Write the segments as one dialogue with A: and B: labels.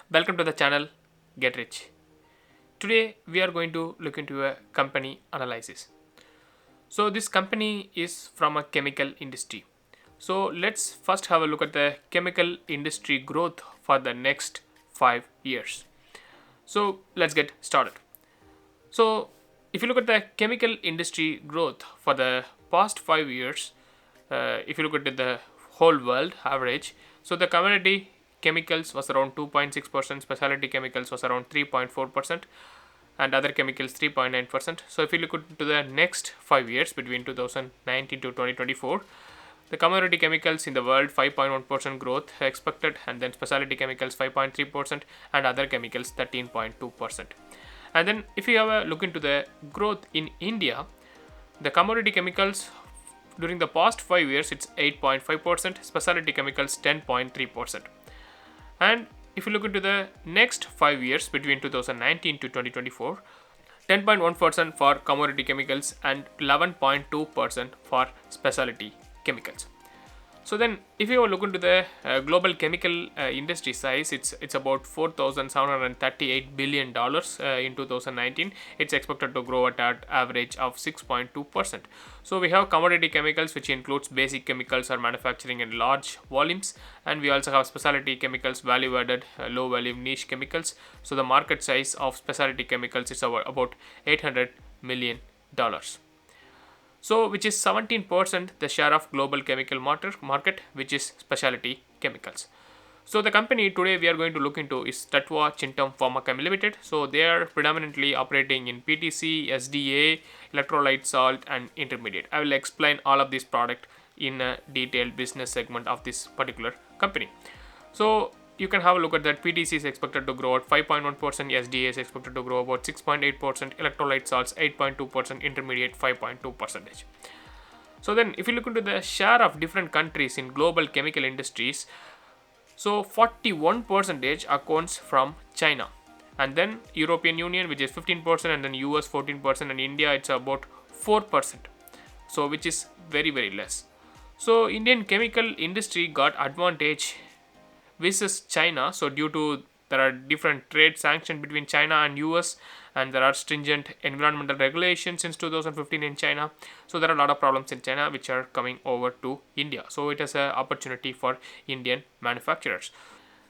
A: Welcome to the channel Get Rich. Today we are going to look into a company analysis. So this company is from a chemical industry. So let's first have a look at the chemical industry growth for the next 5 years. So let's get started. So if you look at the chemical industry growth for the past 5 years, if you look at the whole world average, so the commodity chemicals was around 2.6%, specialty chemicals was around 3.4%, and other chemicals 3.9%. So if you look into the next 5 years between 2019 to 2024, the commodity chemicals in the world 5.1% growth expected, and then specialty chemicals 5.3%, and other chemicals 13.2%. And then if you have a look into the growth in India, the commodity chemicals during the past 5 years it's 8.5%, specialty chemicals 10.3%. And if you look into the next 5 years between 2019 to 2024, 10.1% for commodity chemicals and 11.2% for specialty chemicals. So then if you look into the global chemical industry size, it's about $4,738 billion in 2019. It's expected to grow at an average of 6.2%. So we have commodity chemicals, which includes basic chemicals or manufacturing in large volumes, and we also have specialty chemicals, value added, low value niche chemicals. So the market size of specialty chemicals is about $800 million. So which is 17% the share of global chemical market, which is specialty chemicals. So the company today we are going to look into is Tatva Chintan Pharma Limited. So they are predominantly operating in PTC, SDA, electrolyte salt and intermediate. I will explain all of this product in a detailed business segment of this particular company. So you can have a look at that. PTC is expected to grow at 5.1%, SDA is expected to grow about 6.8%, electrolyte salts 8.2%, intermediate 5.2%. So then if you look into the share of different countries in global chemical industries, so 41% accounts from China, and then European Union, which is 15%, and then US 14%, and India it's about 4%. So which is very less. So Indian chemical industry got advantage versus China. So due to there are different trade sanctions between China and US, and there are stringent environmental regulations since 2015 in China. So there are a lot of problems in China which are coming over to India. So it is an opportunity for Indian manufacturers.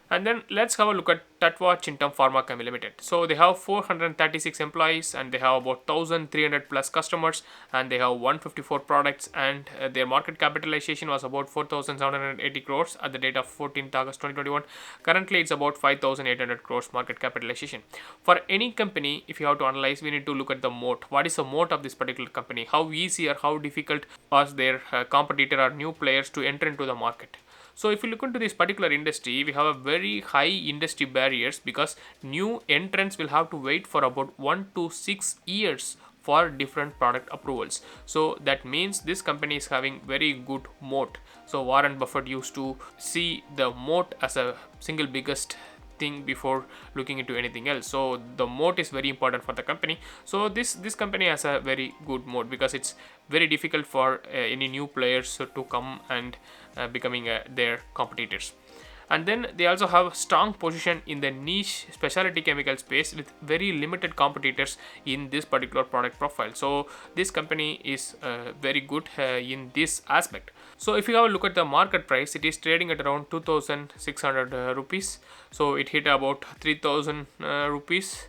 A: And then let's have a look at Tatva Chintan Pharma Limited. So they have 436 employees, and they have about 1300 plus customers, and they have 154 products, and their market capitalization was about 4780 crores at the date of 14th August 2021. Currently it's about 5800 crores market capitalization. For any company, if you have to analyze, we need to look at the moat. What is the moat of this particular company? How easy or how difficult was their competitor or new players to enter into the market? So if you look into this particular industry, we have a very high industry barriers, because new entrants will have to wait for about 1 to 6 years for different product approvals. So that means this company is having very good moat. So Warren Buffett used to see the moat as a single biggest thing before looking into anything else. So the moat is very important for the company. So this company has a very good moat, because it's very difficult for any new players to come and becoming their competitors. And then they also have a strong position in the niche specialty chemical space with very limited competitors in this particular product profile. So this company is very good in this aspect. So if you have a look at the market price, it is trading at around 2600 rupees. So it hit about 3000 rupees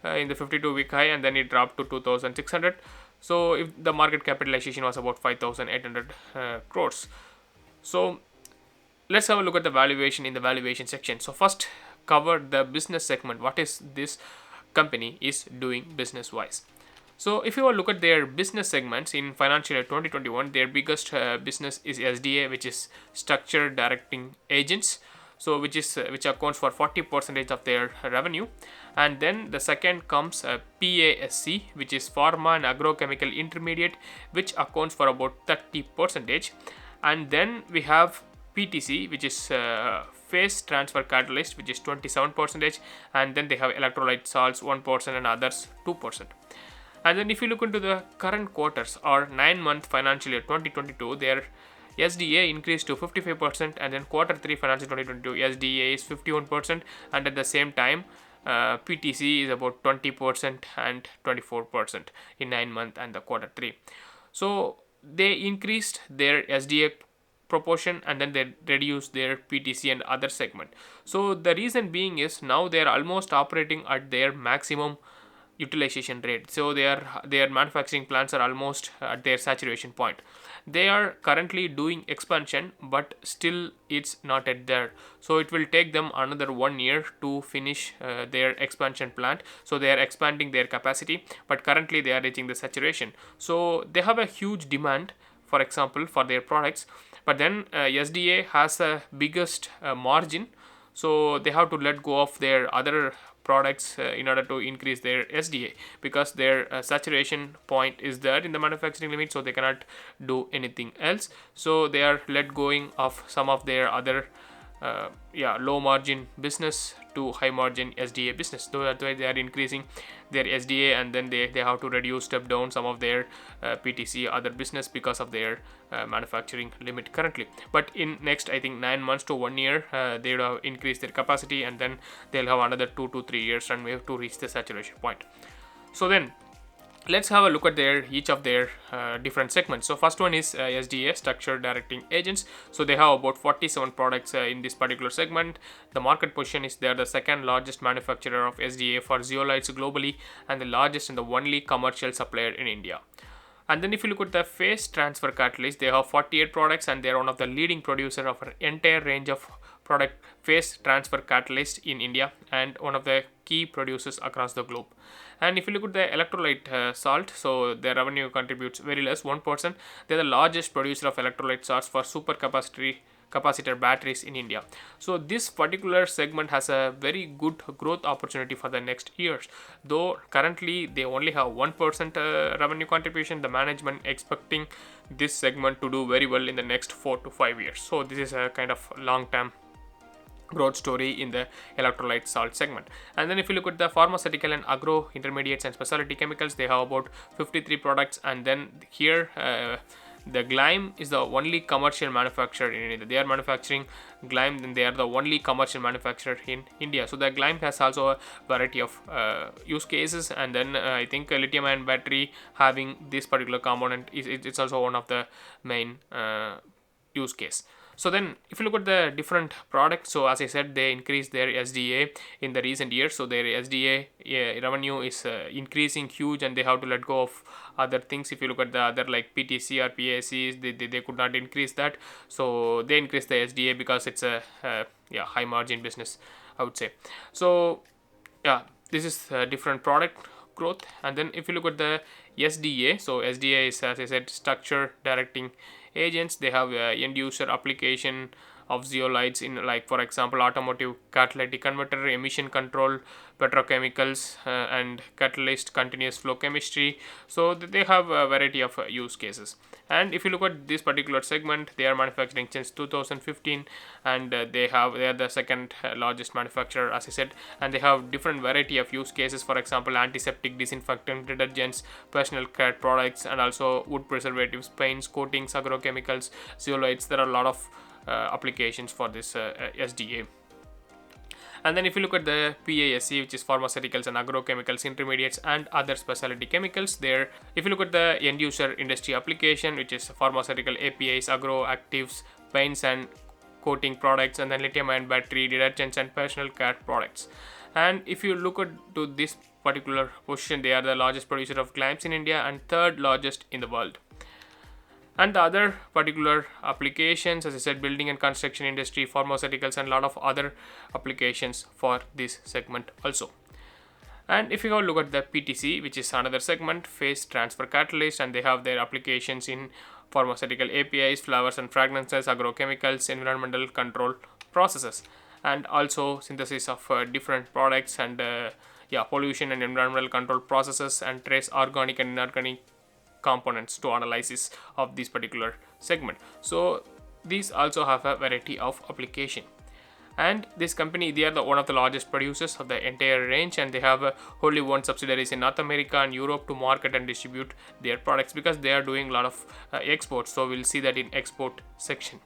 A: in the 52-week high, and then it dropped to 2600. So if the market capitalization was about 5800 crores. So let's have a look at the valuation in the valuation section. So first cover the business segment. What is this company is doing business wise? So if you look at their business segments in financial year 2021, their biggest business is SDA, which is structured directing agents. So which accounts for 40% of their revenue. And then the second comes PASC, which is pharma and agrochemical intermediate, which accounts for about 30%. And then we have PTC, which is phase transfer catalyst, which is 27%, and then they have electrolyte salts 1% and others 2%. And then if you look into the current quarters or 9-month financial year 2022, their SDA increased to 55%, and then quarter 3 financial 2022 SDA is 51%, and at the same time PTC is about 20% and 24% in 9 months and the quarter 3. So they increased their SDA proportion and then they reduced their PTC and other segment. So the reason being is now they are almost operating at their maximum utilization rate. So their manufacturing plants are almost at their saturation point. They are currently doing expansion, but still it's not at there. So it will take them another 1 year to finish their expansion plant. So they are expanding their capacity, but currently they are reaching the saturation. So they have a huge demand, for example, for their products, but then SDA has a biggest margin, so they have to let go of their other products in order to increase their SDA, because their saturation point is there in the manufacturing limit, so they cannot do anything else. So they are let going of some of their other low margin business to high margin SDA business. So that's why they are increasing their SDA, and then they have to reduce, step down some of their PTC other business because of their manufacturing limit currently. But in next, I think 9 months to 1 year, they will have increased their capacity, and then they'll have another 2 to 3 years runway to reach the saturation point. So then let's have a look at each of their different segments. So first one is SDA, structured directing agents. So they have about 47 products in this particular segment. The market position is they are the second largest manufacturer of SDA for zeolites globally, and the largest and the only commercial supplier in India. And then if you look at the phase transfer catalyst, they have 48 products, and they are one of the leading producer of an entire range of product phase transfer catalyst in India, and one of the key producers across the globe. And if you look at the electrolyte salt, so their revenue contributes very less, 1%. They are the largest producer of electrolyte salts for capacitor batteries in India. So this particular segment has a very good growth opportunity for the next years. Though currently they only have 1% revenue contribution, the management expecting this segment to do very well in the next 4 to 5 years. So this is a kind of long-term growth story in the electrolyte salt segment. And then if you look at the pharmaceutical and agro intermediates and specialty chemicals, they have about 53 products, and then here the Glyme is the only commercial manufacturer in India. They are manufacturing Glyme, and they are the only commercial manufacturer in India. So the Glyme has also a variety of use cases, and then I think a lithium-ion battery having this particular component it's also one of the main use case. So then if you look at the different products, so as I said, they increased their SDA in the recent years. So their SDA revenue is increasing huge, and they have to let go of other things. If you look at the other like PTC or PACs, they could not increase that. So they increased the SDA because it's a high margin business, I would say. So yeah, this is a different product growth. And then if you look at the SDA, so SDA is, as I said, structure directing agents. They have end user application of zeolites in, like for example, automotive catalytic converter, emission control, petrochemicals, and catalyst continuous flow chemistry. So they have a variety of use cases. And if you look at this particular segment, they are manufacturing since 2015, and they are the second largest manufacturer, as I said, and they have different variety of use cases. For example, antiseptic, disinfectant, detergents, personal care products, and also wood preservatives, paints, coatings, agrochemicals, zeolites. There are a lot of applications for this SDA. And then if you look at the PASC, which is pharmaceuticals and agrochemicals, intermediates, and other specialty chemicals, there if you look at the end user industry application, which is pharmaceutical APIs, agro actives, paints and coating products, and then lithium-ion battery, detergents, and personal care products. And if you look at to this particular position, they are the largest producer of Glymes in India and third largest in the world. And the other particular applications, as I said, building and construction industry, pharmaceuticals, and a lot of other applications for this segment also. And if you go look at the PTC, which is another segment, phase transfer catalyst, and they have their applications in pharmaceutical APIs, flavors and fragrances, agrochemicals, environmental control processes, and also synthesis of different products, and pollution and environmental control processes, and trace organic and inorganic components to analysis of this particular segment. So these also have a variety of application. And this company, they are one of the largest producers of the entire range, and they have wholly owned subsidiaries in North America and Europe to market and distribute their products, because they are doing a lot of exports. So we'll see that in export section.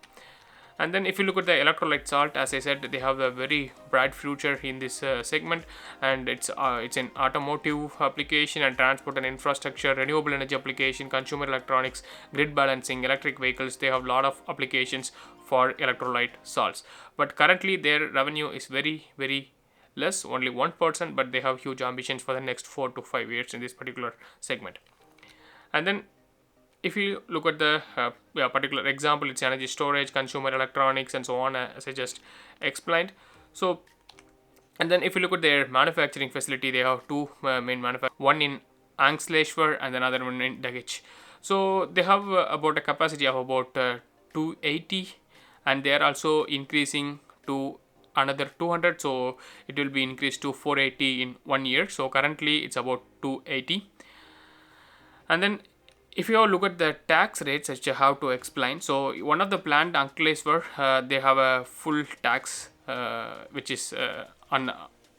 A: And then if you look at the electrolyte salt, as I said, they have a very bright future in this segment, and it's in automotive application and transport and infrastructure, renewable energy application, consumer electronics, grid balancing, electric vehicles. They have a lot of applications for electrolyte salts, but currently their revenue is very less, only 1%, but they have huge ambitions for the next 4 to 5 years in this particular segment. And then if you look at the particular example, it's energy storage, consumer electronics, and so on, as I just explained. So, and then if you look at their manufacturing facility, they have two main manufacturers, one in Ankleshwar and another one in Dagech. So they have about a capacity of about 280, and they are also increasing to another 200, so it will be increased to 480 in 1 year. So currently it's about 280. And then if you look at the tax rates, which I have to explain. So one of the plant, Ankleshwar, they have a full tax which is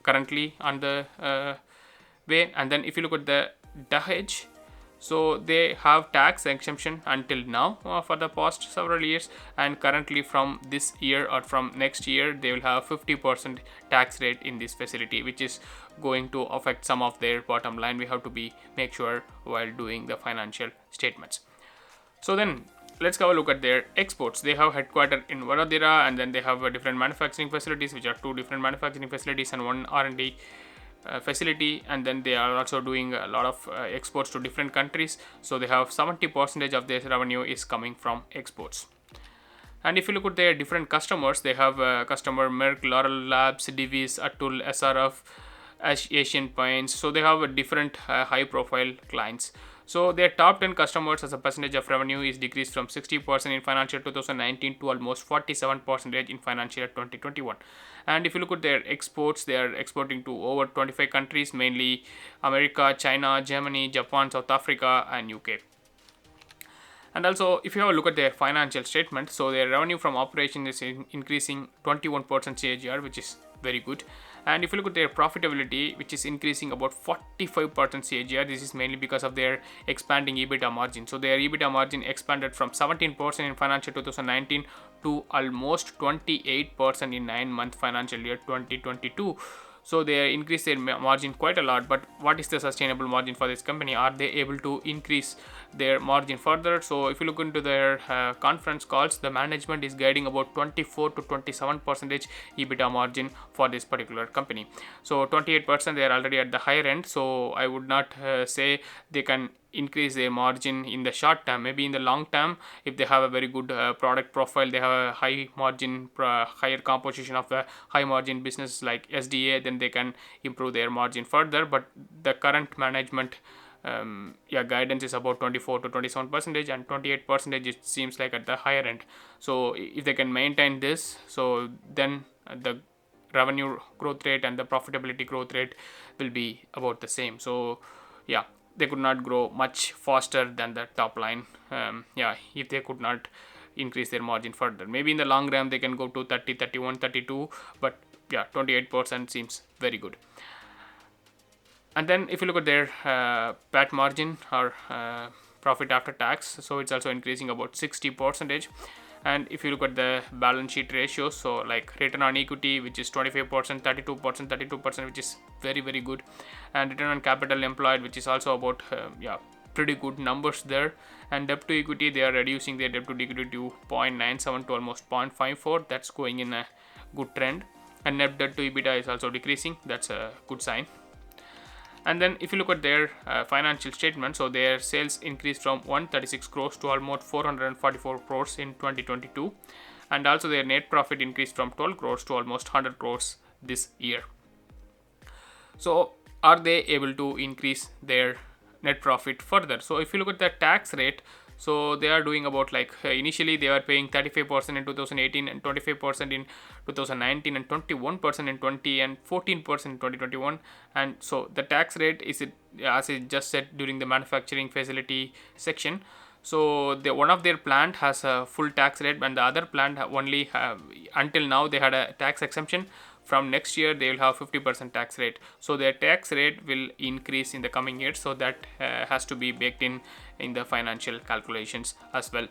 A: currently on the way. And then if you look at the Dahej, so they have tax exemption until now for the past several years, and currently from this year or from next year they will have 50% tax rate in this facility, which is going to affect some of their bottom line. We have to make sure while doing the financial statements. So then let's have a look at their exports. They have headquartered in Vadodara, and then they have different manufacturing facilities, which are 2 different manufacturing facilities and 1 R&D facility. And then they are also doing a lot of exports to different countries. So they have 70% of their revenue is coming from exports. And if you look at their different customers, they have customer Merck, Laurel Labs, Divis, Atul, SRF, Asian Paints. So they have a different high profile clients. So their top 10 customers as a percentage of revenue is decreased from 60% in financial 2019 to almost 47% in financial 2021. And if you look at their exports, they are exporting to over 25 countries, mainly America, China, Germany, Japan, South Africa, and UK. And also, if you have a look at their financial statement, so their revenue from operation is increasing 21% CAGR, which is very good. And if you look at their profitability, which is increasing about 45% CAGR, this is mainly because of their expanding EBITDA margin. So their EBITDA margin expanded from 17% in financial 2019 to almost 28% in 9-month financial year 2022. So they increase their margin quite a lot. But what is the sustainable margin for this company? Are they able to increase their margin further? So if you look into their conference calls, the management is guiding about 24 to 27% EBITDA margin for this particular company. So 28%, they are already at the higher end. So I would not say they can increase their margin in the short term. Maybe in the long term, if they have a very good product profile, they have a high margin, higher composition of the high margin business like SDA, then they can improve their margin further. But the current management guidance is about 24 to 27%, and 28% it seems like at the higher end. So if they can maintain this, so then the revenue growth rate and the profitability growth rate will be about the same. So yeah, they could not grow much faster than the top line, if they could not increase their margin further. Maybe in the long run they can go to 30, 31, 32, but yeah, 28% seems very good. And then if you look at their PAT margin, or profit after tax, so it's also increasing about 60%. And if you look at the balance sheet ratios, so like return on equity, which is 25%, 32%, which is very good, and return on capital employed, which is also about pretty good numbers there. And debt to equity, they are reducing their debt to equity to 0.97 to almost 0.54. That's going in a good trend. And net debt to EBITDA is also decreasing. That's a good sign. And then if you look at their financial statement, so their sales increased from 136 crores to almost 444 crores in 2022, and also their net profit increased from 12 crores to almost 100 crores this year. So are they able to increase their net profit further? So if you look at the tax rate, so they are doing about initially they were paying 35% in 2018 and 25% in 2019 and 21% in 20 and 14% in 2021. And so the tax rate is, as I just said during the manufacturing facility section, So one of their plant has a full tax rate, and the other plant only have, until now they had a tax exemption. From next year they will have 50% tax rate, so their tax rate will increase in the coming years, so that has to be baked in the financial calculations as well.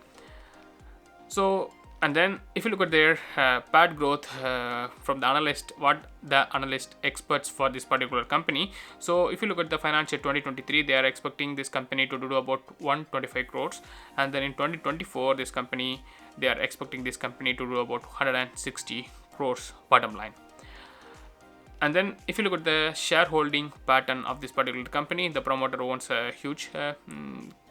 A: So, and then if you look at their PAT growth from the analyst, what the analyst experts for this particular company. So if you look at the financial 2023, they are expecting this company to do about 125 crores, and then in 2024 this company, they are expecting this company to do about 160 crores bottom line. And then if you look at the shareholding pattern of this particular company, the promoter owns a huge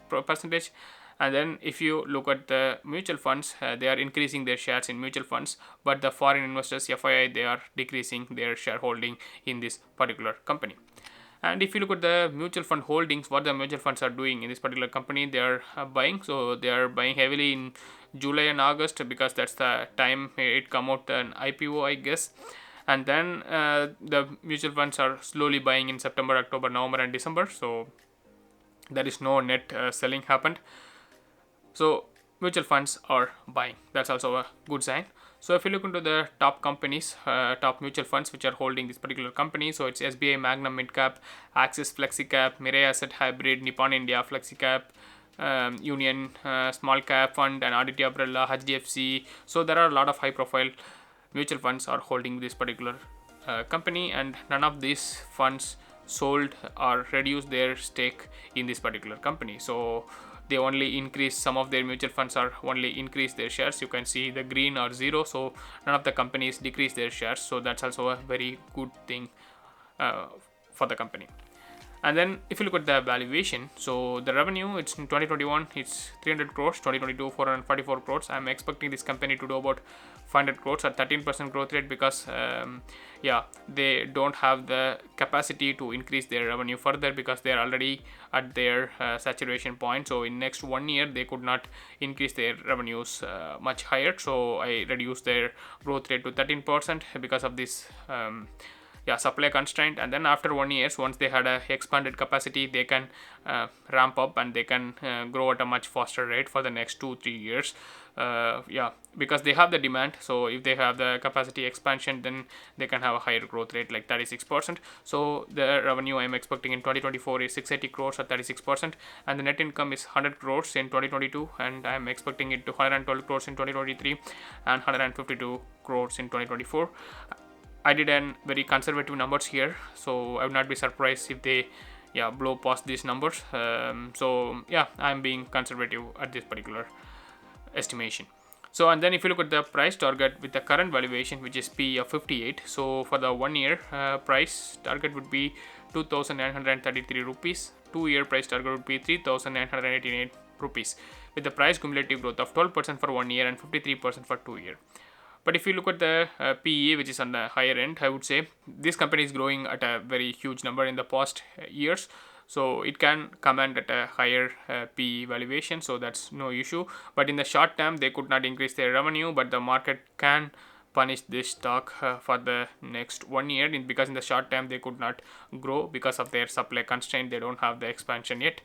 A: percentage. And then if you look at the mutual funds, they are increasing their shares in mutual funds, but the foreign investors, FII, they are decreasing their shareholding in this particular company. And if you look at the mutual fund holdings, what the mutual funds are doing in this particular company, they are buying. So they are buying heavily in July and August, because that's the time it come out an IPO, I guess. And then the mutual funds are slowly buying in September, October, November and December. So there is no net selling happened. So mutual funds are buying. That's also a good sign. So if you look into the top companies, top mutual funds which are holding this particular company, so it's SBI Magnum Midcap, Axis FlexiCap, Mirai Asset Hybrid, Nippon India FlexiCap, Union Small Cap Fund, and Aditya Umbrella, HDFC. So there are a lot of high profile mutual funds are holding this particular company, and none of these funds sold or reduced their stake in this particular company. So they only increase, some of their mutual funds are only increase their shares. You can see the green or zero, so none of the companies decrease their shares. So that's also a very good thing for the company. And then if you look at the valuation, so the revenue, it's in 2021 it's 300 crores, 2022 444 crores. I'm expecting this company to do about 500 crores at 13% growth rate, because they don't have the capacity to increase their revenue further, because they are already at their saturation point. So in next 1 year they could not increase their revenues much higher, so I reduced their growth rate to 13% because of this supply constraint. And then after 1 year, once they had a expanded capacity, they can ramp up and they can grow at a much faster rate for the next 2-3 years, because they have the demand. So if they have the capacity expansion, then they can have a higher growth rate, like 36%. So the revenue I'm expecting in 2024 is 680 crores at 36%, and the net income is 100 crores in 2022, and I'm expecting it to 112 crores in 2023 and 152 crores in 2024. I did an very conservative numbers here, so I would not be surprised if they blow past these numbers. I'm being conservative at this particular estimation. So, and then if you look at the price target with the current valuation, which is P of 58, so for the 1 year price target would be 2,933 rupees, 2 year price target would be 3,988 rupees, with the price cumulative growth of 12% for 1 year and 53% for 2 year. But if you look at the PE, which is on the higher end, I would say this company is growing at a very huge number in the past years. So it can command at a higher PE valuation, so that's no issue. But in the short term, they could not increase their revenue, but the market can punish this stock for the next 1 year, because in the short term they could not grow because of their supply constraint. They don't have the expansion yet.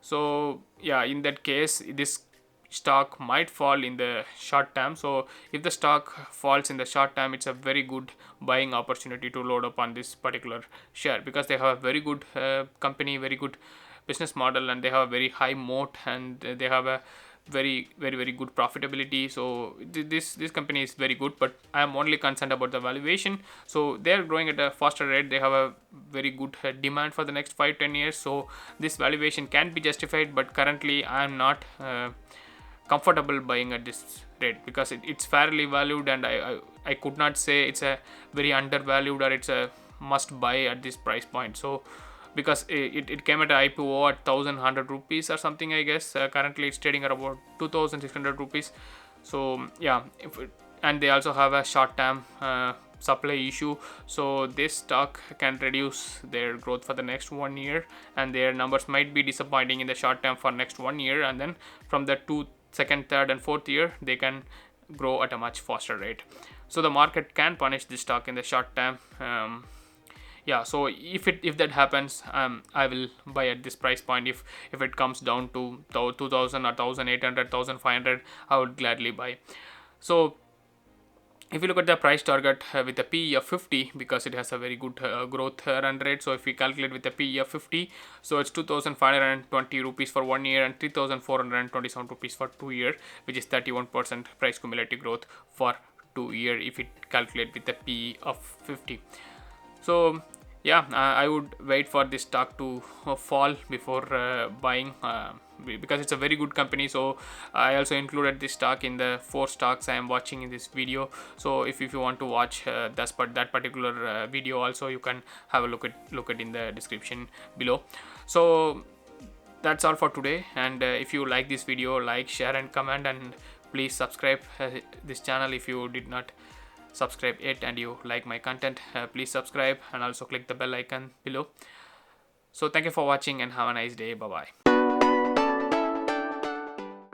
A: So in that case, this stock might fall in the short term. So if the stock falls in the short term, it's a very good buying opportunity to load up on this particular share, because they have a very good company, very good business model, and they have a very high moat, and they have a very good profitability. So this company is very good, but I am only concerned about the valuation. So they are growing at a faster rate, they have a very good demand for the next 5-10 years, so this valuation can be justified. But currently I am not comfortable buying at this rate, because it's fairly valued, and I could not say it's a very undervalued or it's a must buy at this price point. So because it came at an IPO at 1,100 rupees or something, I guess. Currently it's trading at about 2,600 rupees. So and they also have a short term supply issue, so this stock can reduce their growth for the next 1 year, and their numbers might be disappointing in the short term for next 1 year, and then from the second, third and fourth year they can grow at a much faster rate. So the market can punish this stock in the short term yeah, so if that happens, I will buy at this price point. If it comes down to 2000 or 1800, 1500, I would gladly buy. So if you look at the price target with a PE of 50, because it has a very good growth run rate, so if we calculate with a PE of 50, so it's 2520 rupees for 1 year and 3427 rupees for 2 year, which is 31% price cumulative growth for 2 year if it calculate with a PE of 50. So yeah, I would wait for this stock to fall before buying, because it's a very good company. So I also included this stock in the 4 stocks I am watching in this video. So if you want to watch that particular video also, you can have a look at in the description below. So that's all for today, and if you like this video, like, share and comment, and please subscribe this channel if you did not subscribe yet and you like my content. Please subscribe and also click the bell icon below. So thank you for watching and have a nice day. Bye bye.